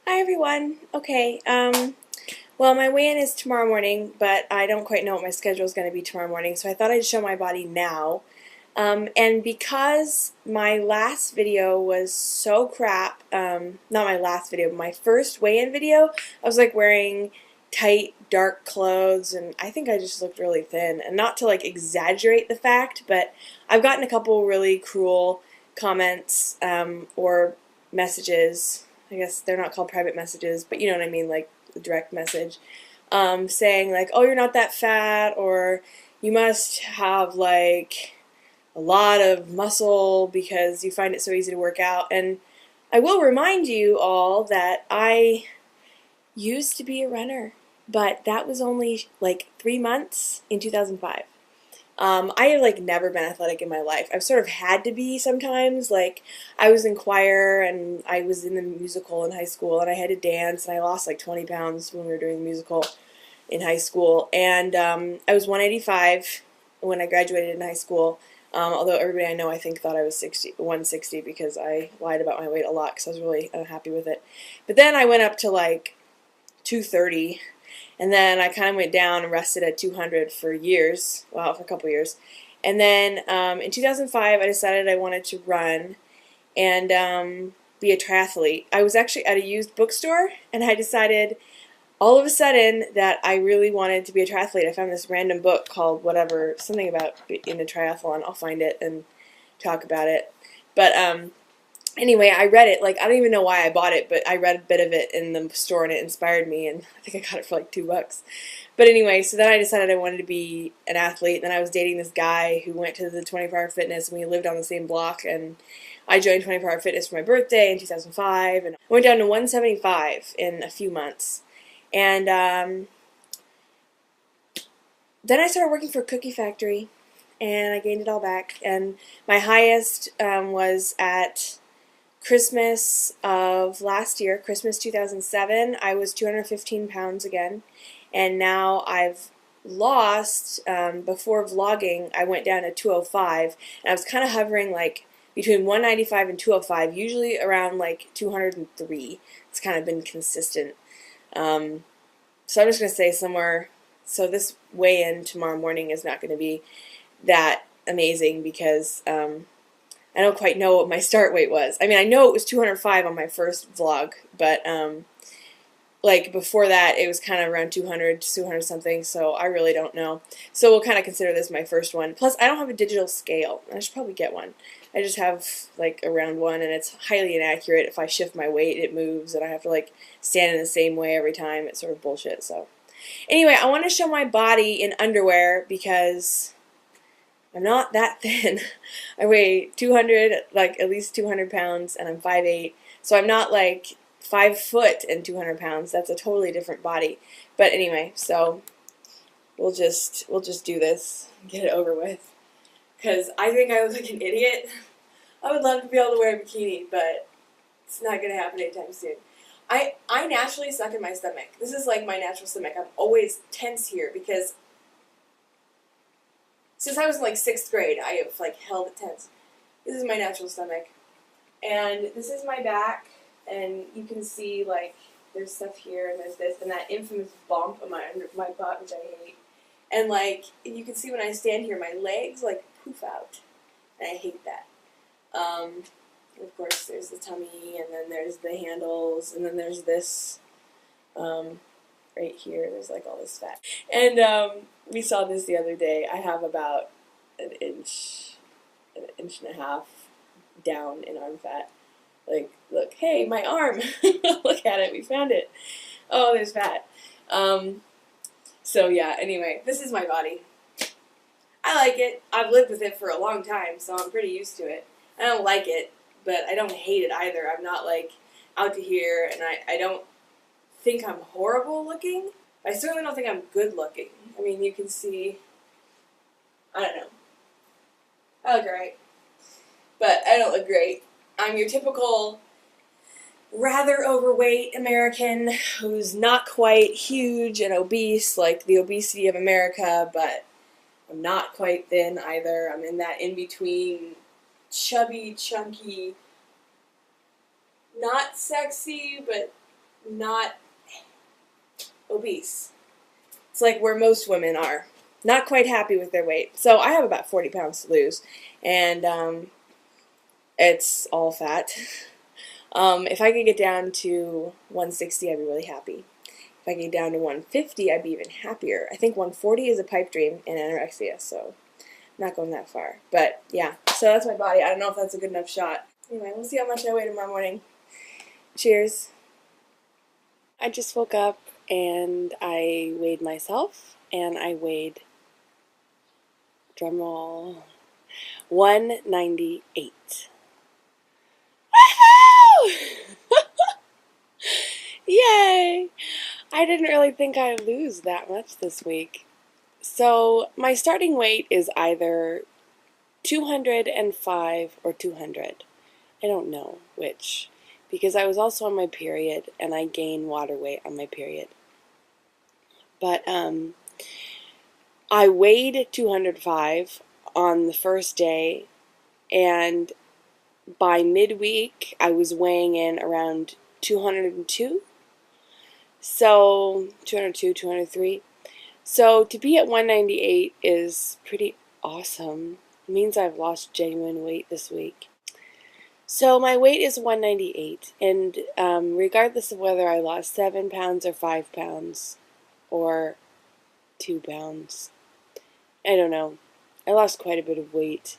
Hi everyone. Okay, well my weigh-in is tomorrow morning, but I don't quite know what my schedule is going to be tomorrow morning, so I thought I'd show my body now. And because my last video was so crap, not my last video, but my first weigh-in video, I was like wearing tight, dark clothes, and I think I just looked really thin. And not to like exaggerate the fact, but I've gotten a couple really cruel comments or messages. I guess they're not called private messages, but you know what I mean, like the direct message, saying like, oh, you're not that fat, or you must have like a lot of muscle because you find it so easy to work out. And I will remind you all that I used to be a runner, but that was only like 3 months in 2005. I have like never been athletic in my life. I've sort of had to be sometimes. Like I was in choir and I was in the musical in high school and I had to dance and I lost like 20 pounds when we were doing the musical in high school. And I was 185 when I graduated in high school. Although everybody I know I think thought I was 160 because I lied about my weight a lot because I was really unhappy with it. But then I went up to like 230. And then I kind of went down and rested at 200 for years, well, for a couple years. And then in 2005, I decided I wanted to run and be a triathlete. I was actually at a used bookstore, and I decided all of a sudden that I really wanted to be a triathlete. I found this random book called whatever, something about in a triathlon. I'll find it and talk about it. But anyway, I read it. Like, I don't even know why I bought it, but I read a bit of it in the store and it inspired me, and I think I got it for like $2. But anyway, so then I decided I wanted to be an athlete. Then I was dating this guy who went to the 24-Hour Fitness, and we lived on the same block, and I joined 24-Hour Fitness for my birthday in 2005, and I went down to 175 in a few months. And then I started working for a cookie factory, and I gained it all back. And my highest was at Christmas of last year, Christmas 2007, I was 215 pounds again, and now I've lost, before vlogging, I went down to 205, and I was kind of hovering like between 195 and 205, usually around like 203. It's kind of been consistent. So I'm just going to say somewhere, so this weigh-in tomorrow morning is not going to be that amazing because I don't quite know what my start weight was. I mean, I know it was 205 on my first vlog, but like before that, it was kind of around 200, 200 something, so I really don't know. So we'll kind of consider this my first one. Plus, I don't have a digital scale. I should probably get one. I just have like a round one, and it's highly inaccurate. If I shift my weight, it moves, and I have to like stand in the same way every time. It's sort of bullshit, so. Anyway, I want to show my body in underwear because I'm not that thin. I weigh 200, like at least 200 pounds, and I'm 5'8", so I'm not like 5 foot and 200 pounds. That's a totally different body. But anyway, so we'll just do this, get it over with, because I think I look like an idiot. I would love to be able to wear a bikini, but it's not going to happen anytime soon. I naturally suck in my stomach. This is like my natural stomach. I'm always tense here because since I was in like 6th grade, I have like held it tense. This is my natural stomach. And this is my back, and you can see like there's stuff here and there's this and that infamous bump on my butt, which I hate. And like you can see when I stand here, my legs like poof out. And I hate that. Of course there's the tummy, and then there's the handles, and then there's this right here, there's like all this fat. And we saw this the other day. I have about an inch and a half down in arm fat. Like, look, hey, my arm. Look at it, we found it. Oh, there's fat. So yeah, anyway, this is my body. I like it. I've lived with it for a long time, so I'm pretty used to it. I don't like it, but I don't hate it either. I'm not like out to here, and I don't think I'm horrible looking. I certainly don't think I'm good looking. I mean, you can see, I don't know. I look alright, but I don't look great. I'm your typical rather overweight American who's not quite huge and obese, like the obesity of America, but I'm not quite thin either. I'm in that in-between, chubby, chunky, not sexy, but not obese. It's like where most women are. Not quite happy with their weight. So I have about 40 pounds to lose, and it's all fat. If I could get down to 160, I'd be really happy. If I could get down to 150, I'd be even happier. I think 140 is a pipe dream in anorexia, so I'm not going that far. But yeah, so that's my body. I don't know if that's a good enough shot. Anyway, we'll see how much I weigh tomorrow morning. Cheers. I just woke up and I weighed myself, and I weighed, drumroll, 198. Woohoo! Yay! I didn't really think I'd lose that much this week. So my starting weight is either 205 or 200. I don't know which, because I was also on my period and I gain water weight on my period. But I weighed 205 on the first day, and by midweek I was weighing in around 202. So 202, 203. So to be at 198 is pretty awesome. It means I've lost genuine weight this week. So my weight is 198, and regardless of whether I lost 7 pounds or 5 pounds or 2 pounds, I don't know. I lost quite a bit of weight.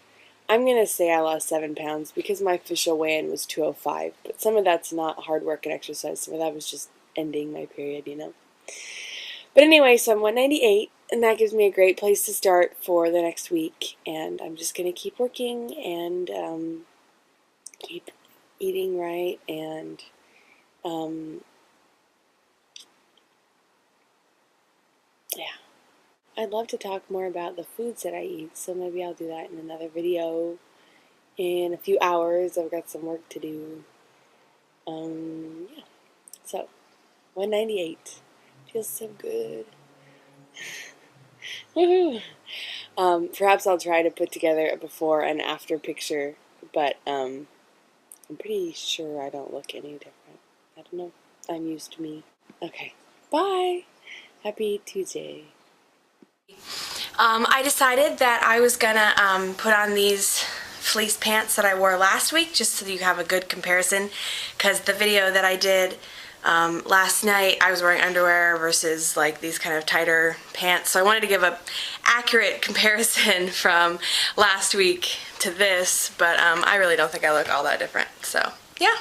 I'm going to say I lost 7 pounds because my official weigh-in was 205, but some of that's not hard work and exercise. Some of that was just ending my period, you know. But anyway, so I'm 198, and that gives me a great place to start for the next week, and I'm just going to keep working and keep eating right, and yeah. I'd love to talk more about the foods that I eat, so maybe I'll do that in another video in a few hours. I've got some work to do. Yeah. So, 198. Feels so good. Woohoo! Perhaps I'll try to put together a before and after picture, but I'm pretty sure I don't look any different. I don't know. I'm used to me. Okay. Bye! Happy Tuesday. I decided that I was gonna put on these fleece pants that I wore last week, just so you have a good comparison, because the video that I did last night I was wearing underwear versus like these kind of tighter pants, so I wanted to give a accurate comparison from last week to this, but I really don't think I look all that different, so yeah.